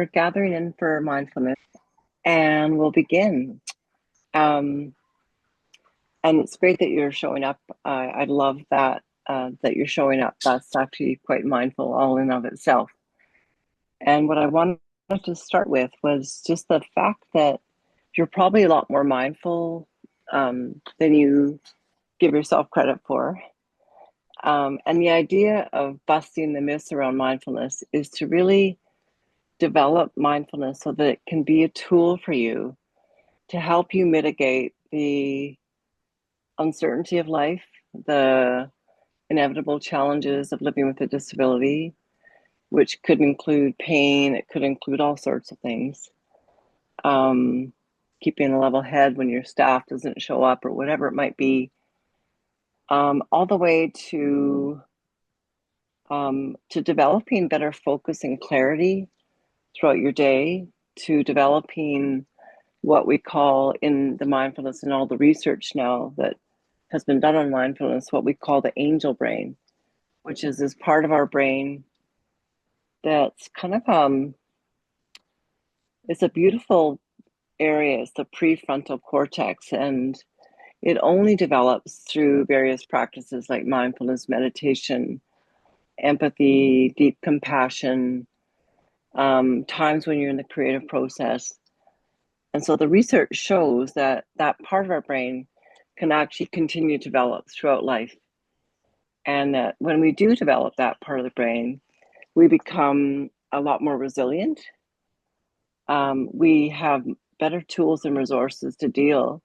we're gathering in for mindfulness and we'll begin. Um, and it's great that you're showing up. I love that you're showing up. That's actually quite mindful all in of itself. And what I wanted to start with was just the fact that you're probably a lot more mindful than you give yourself credit for. And the idea of busting the myths around mindfulness is to really develop mindfulness so that it can be a tool for you to help you mitigate the uncertainty of life, the inevitable challenges of living with a disability, which could include pain, it could include all sorts of things. Keeping a level head when your staff doesn't show up or whatever it might be, all the way to developing better focus and clarity throughout your day, to developing what we call in the mindfulness and all the research now that has been done on mindfulness, what we call the angel brain, which is this part of our brain that's kind of it's a beautiful area. It's the prefrontal cortex, and it only develops through various practices like mindfulness, meditation, empathy, deep compassion, times when you're in the creative process. And so the research shows that that part of our brain can actually continue to develop throughout life. And that when we do develop that part of the brain, we become a lot more resilient. We have better tools and resources to deal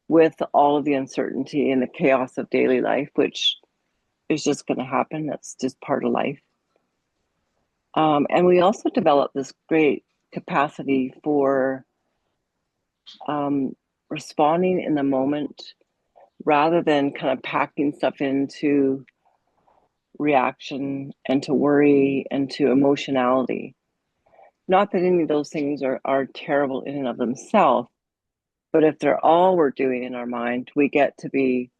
with all of the uncertainty and the chaos of daily life, which is just going to happen. That's just part of life. And we also develop this great capacity for responding in the moment rather than kind of packing stuff into reaction and to worry and to emotionality. Not that any of those things are terrible in and of themselves, but if they're all we're doing in our mind, we get to be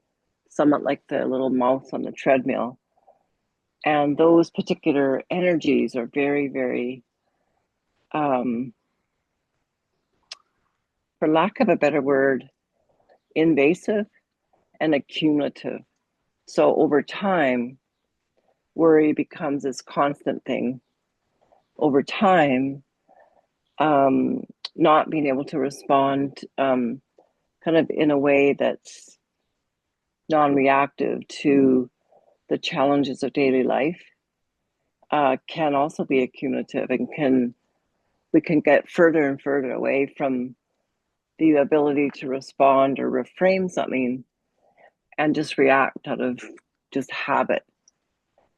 somewhat like the little mouse on the treadmill. And those particular energies are very, very, for lack of a better word, invasive and accumulative. So over time, worry becomes this constant thing. Over time, not being able to respond kind of in a way that's non-reactive to the challenges of daily life can also be accumulative, and we can get further and further away from the ability to respond or reframe something and just react out of just habit.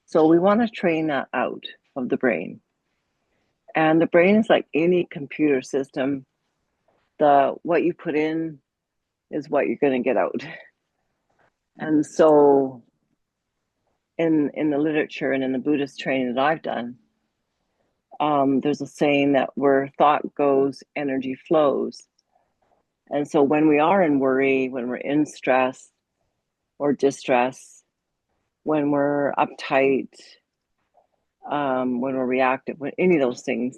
So we want to train that out of the brain. And the brain is like any computer system. What you put in is what you're going to get out. And so in the literature and in the Buddhist training that I've done, there's a saying that where thought goes, energy flows. And so when we are in worry, when we're in stress or distress, when we're uptight, when we're reactive, when any of those things,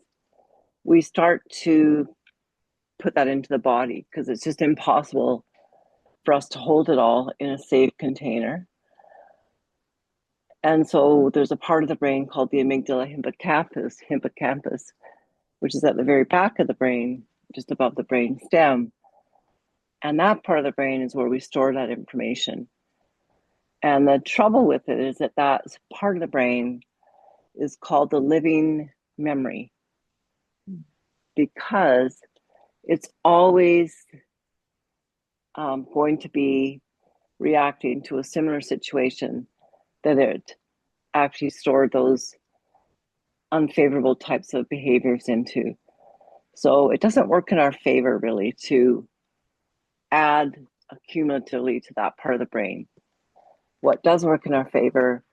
we start to put that into the body because it's just impossible for us to hold it all in a safe container. And so there's a part of the brain called the amygdala hippocampus, which is at the very back of the brain, just above the brain stem. And that part of the brain is where we store that information. And the trouble with it is that that part of the brain is called the living memory because it's always going to be reacting to a similar situation that it actually stored those unfavorable types of behaviors into. So it doesn't work in our favor really to add cumulatively to that part of the brain. What does work in our favor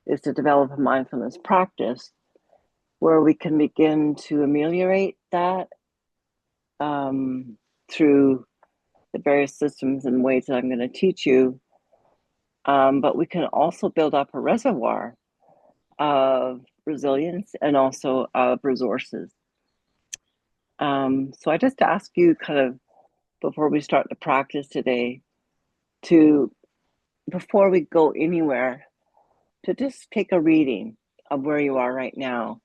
is to develop a mindfulness practice where we can begin to ameliorate that through the various systems and ways that I'm going to teach you. But we can also build up a reservoir of resilience and also of resources. So I just ask you kind of before we start the practice today to, before we go anywhere, to just take a reading of where you are right now,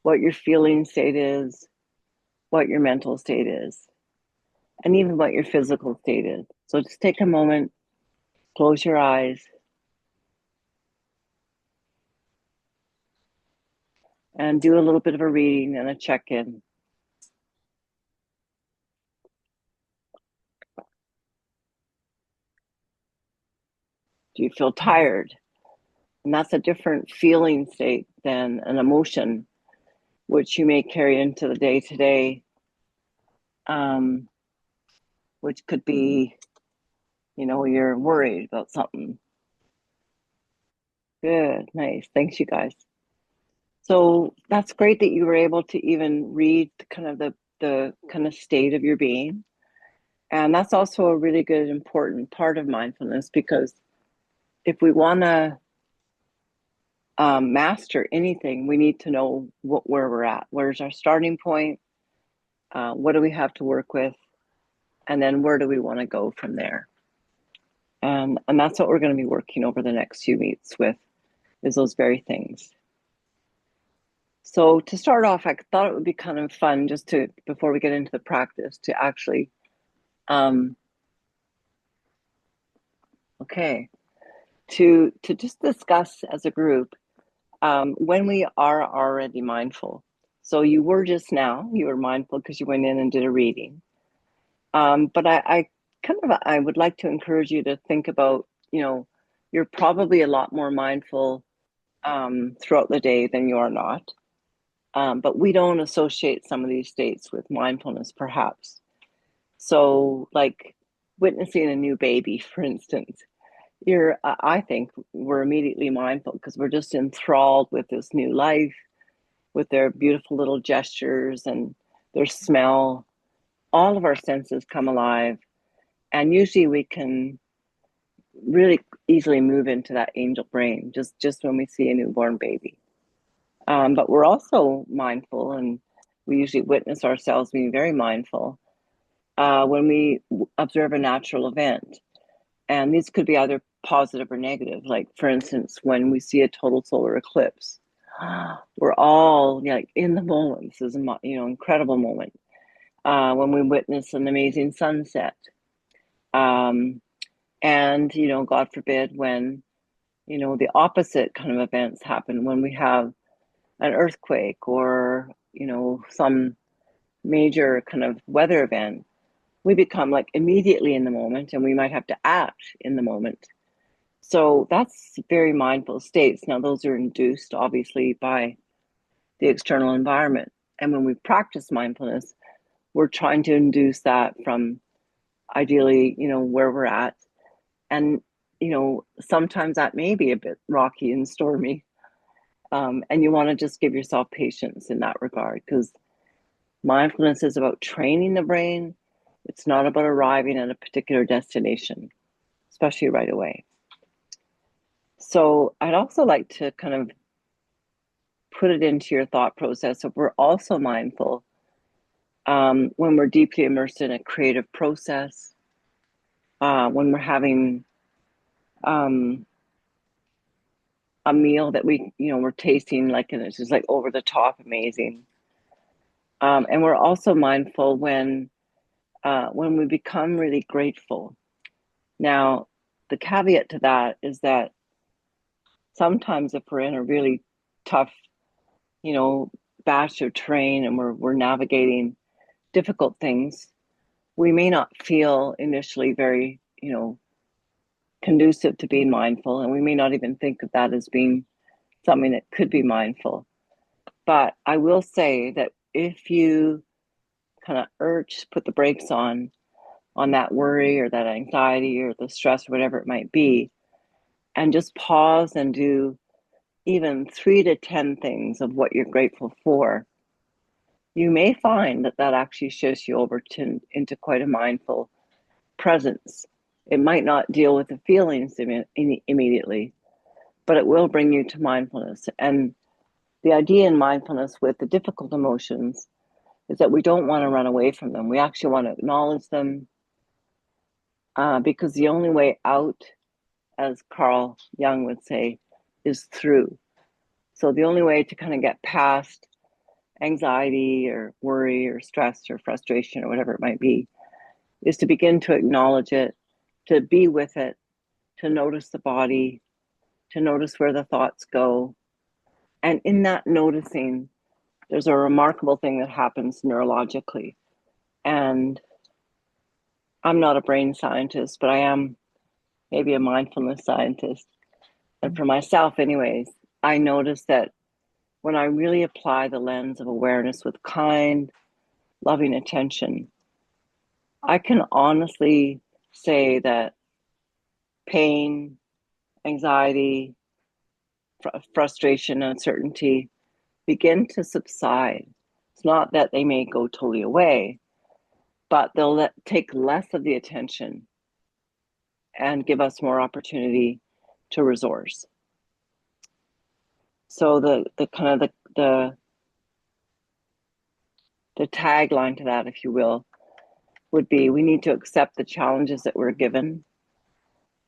what your feeling state is, what your mental state is, and even what your physical state is. So just take a moment, close your eyes, and do a little bit of a reading and a check-in. Do you feel tired? And that's a different feeling state than an emotion, which you may carry into the day to day, which could be, you're worried about something. Good, nice. Thanks, you guys. So that's great that you were able to even read kind of the kind of state of your being. And that's also a really good, important part of mindfulness, because if we want to master anything, we need to know where we're at. Where's our starting point? What do we have to work with? And then where do we want to go from there? And that's what we're going to be working over the next few weeks with, is those very things. So to start off, I thought it would be kind of fun just to, before we get into the practice, to actually, to just discuss as a group when we are already mindful. So you were just now, you were mindful because you went in and did a reading. But I would like to encourage you to think about, you're probably a lot more mindful throughout the day than you are not. But we don't associate some of these states with mindfulness, perhaps. So, like witnessing a new baby, for instance, I think we're immediately mindful because we're just enthralled with this new life, with their beautiful little gestures and their smell. All of our senses come alive, and usually we can really easily move into that angel brain just when we see a newborn baby. But we're also mindful, and we usually witness ourselves being very mindful when we observe a natural event. And these could be either positive or negative. Like, for instance, when we see a total solar eclipse, we're all like in the moment. This is a incredible moment. When we witness an amazing sunset, and God forbid, when the opposite kind of events happen, when we have an earthquake or some major kind of weather event, we become like immediately in the moment, and we might have to act in the moment. So that's very mindful states. Now, those are induced obviously by the external environment. And when we practice mindfulness, we're trying to induce that from ideally, where we're at. And, sometimes that may be a bit rocky and stormy. And you want to just give yourself patience in that regard, because mindfulness is about training the brain. It's not about arriving at a particular destination, especially right away. So I'd also like to kind of put it into your thought process if we're also mindful when we're deeply immersed in a creative process, when we're having a meal that we're tasting, like, and it's just like over the top amazing. And we're also mindful when we become really grateful. Now, the caveat to that is that sometimes if we're in a really tough, batch of terrain and we're navigating difficult things, we may not feel initially very, conducive to being mindful, and we may not even think of that as being something that could be mindful. But I will say that if you kind of put the brakes on that worry or that anxiety or the stress or whatever it might be, and just pause and do even 3 to 10 things of what you're grateful for, you may find that actually shifts you over into quite a mindful presence. It might not deal with the feelings immediately, but it will bring you to mindfulness. And the idea in mindfulness with the difficult emotions is that we don't want to run away from them. We actually want to acknowledge them, because the only way out, as Carl Jung would say, is through. So the only way to kind of get past anxiety or worry or stress or frustration or whatever it might be is to begin to acknowledge it, to be with it, to notice the body, to notice where the thoughts go. And in that noticing, there's a remarkable thing that happens neurologically. And I'm not a brain scientist, but I am maybe a mindfulness scientist. And for myself, anyways, I notice that when I really apply the lens of awareness with kind, loving attention, I can honestly say that pain, anxiety, frustration, uncertainty begin to subside. It's not that they may go totally away, but they'll take less of the attention and give us more opportunity to resource. So the kind of the tagline to that, if you will, would be we need to accept the challenges that we're given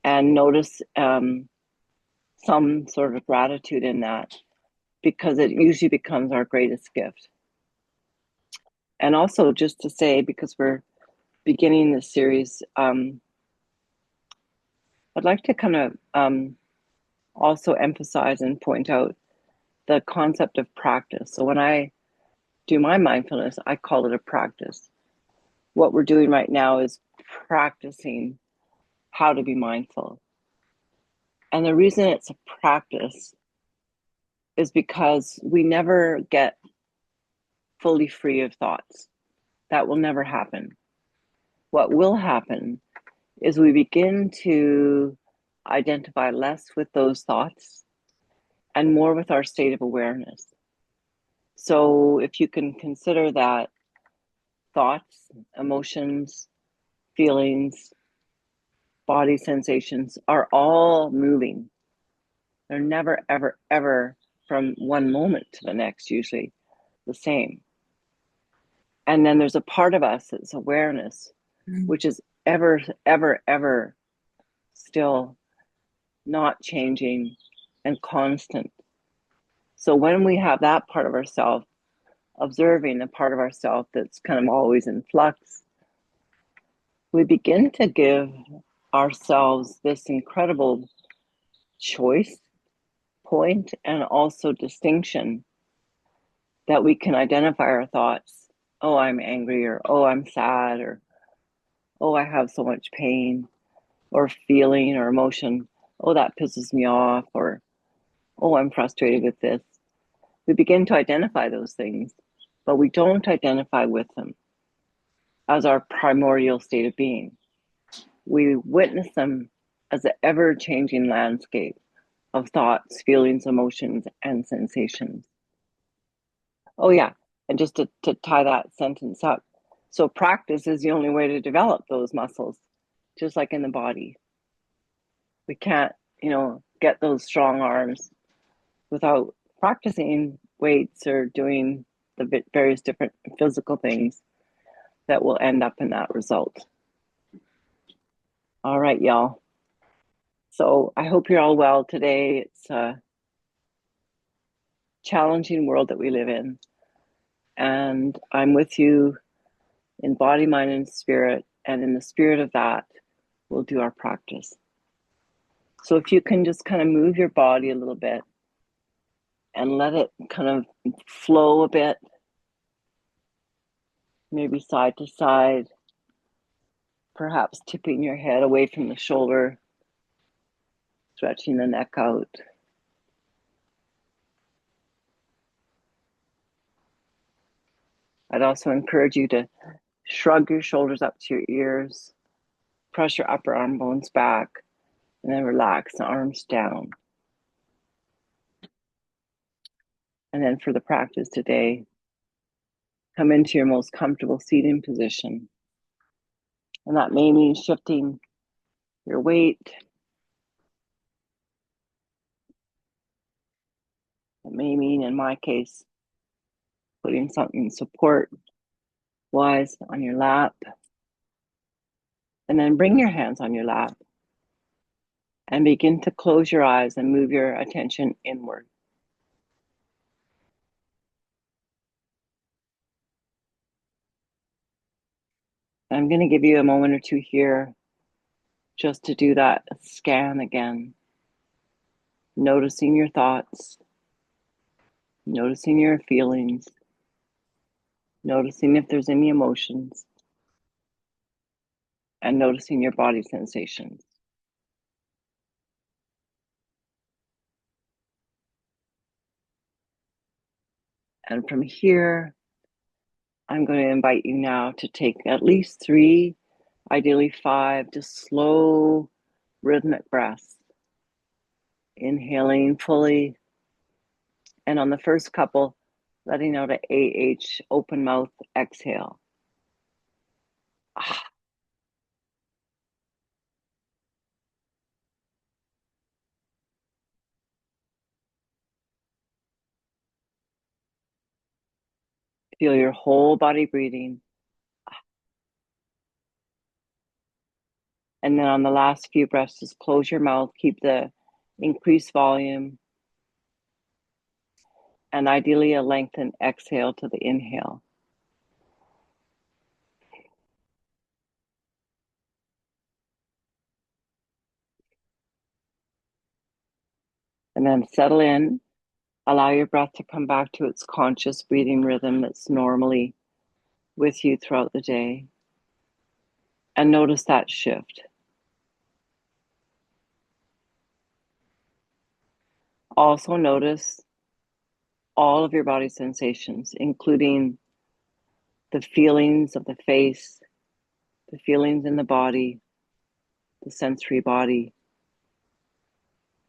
and notice some sort of gratitude in that, because it usually becomes our greatest gift. And also, just to say, because we're beginning this series, I'd like to kind of also emphasize and point out the concept of practice. So when I do my mindfulness, I call it a practice. What we're doing right now is practicing how to be mindful. And the reason it's a practice is because we never get fully free of thoughts. That will never happen. What will happen is we begin to identify less with those thoughts and more with our state of awareness. So if you can consider that thoughts, emotions, feelings, body sensations are all moving. They're never, ever, ever from one moment to the next, usually the same. And then there's a part of us that's awareness, which is ever, ever, ever still not changing and constant. So when we have that part of ourselves observing the part of ourselves that's kind of always in flux, we begin to give ourselves this incredible choice point and also distinction that we can identify our thoughts. Oh, I'm angry, or oh, I'm sad, or oh, I have so much pain or feeling or emotion. Oh, that pisses me off, or oh, I'm frustrated with this. We begin to identify those things, but we don't identify with them as our primordial state of being. We witness them as the ever-changing landscape of thoughts, feelings, emotions, and sensations. Oh, yeah. And just to tie that sentence up. So practice is the only way to develop those muscles, just like in the body. We can't, get those strong arms without practicing weights or doing the various different physical things that will end up in that result. All right, y'all. So I hope you're all well today. It's a challenging world that we live in. And I'm with you in body, mind, and spirit. And in the spirit of that, we'll do our practice. So if you can just kind of move your body a little bit and let it kind of flow a bit, maybe side to side, perhaps tipping your head away from the shoulder, stretching the neck out. I'd also encourage you to shrug your shoulders up to your ears, press your upper arm bones back, and then relax the arms down. And then for the practice today, come into your most comfortable seating position. And that may mean shifting your weight. It may mean, in my case, putting something support wise on your lap. And then bring your hands on your lap and begin to close your eyes and move your attention inward. I'm going to give you a moment or two here just to do that scan again, noticing your thoughts, noticing your feelings, noticing if there's any emotions, and noticing your body sensations. And from here, I'm going to invite you now to take at least 3, ideally 5, just slow, rhythmic breaths. Inhaling fully, and on the first couple, letting out a AH, open mouth exhale. Feel your whole body breathing. And then on the last few breaths, just close your mouth, keep the increased volume, and ideally a lengthened exhale to the inhale. And then settle in, allow your breath to come back to its conscious breathing rhythm that's normally with you throughout the day. And notice that shift. Also notice all of your body sensations, including the feelings of the face, the feelings in the body, the sensory body,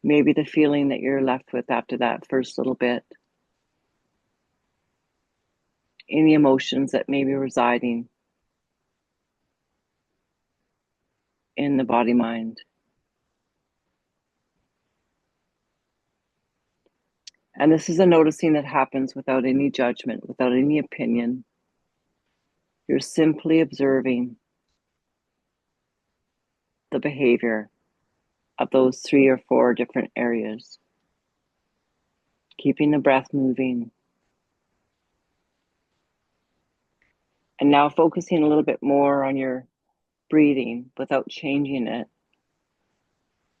maybe the feeling that you're left with after that first little bit, any emotions that may be residing in the body mind. And this is a noticing that happens without any judgment, without any opinion. You're simply observing the behavior of those 3 or 4 different areas, keeping the breath moving. And now focusing a little bit more on your breathing without changing it.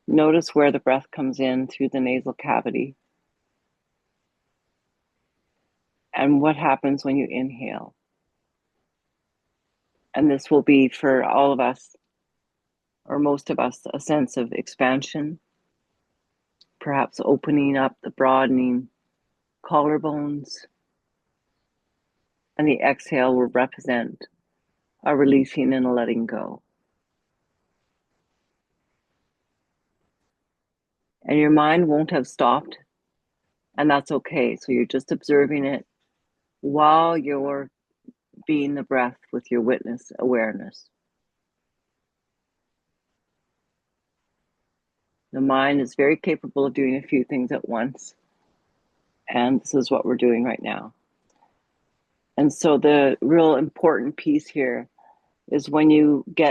Notice where the breath comes in through the nasal cavity and what happens when you inhale. And this will be for all of us, or most of us, a sense of expansion, perhaps opening up the broadening collarbones. And the exhale will represent a releasing and a letting go. And your mind won't have stopped, and that's okay. So you're just observing it while you're being the breath with your witness awareness. The mind is very capable of doing a few things at once, and this is what we're doing right now. And so the real important piece here is when you get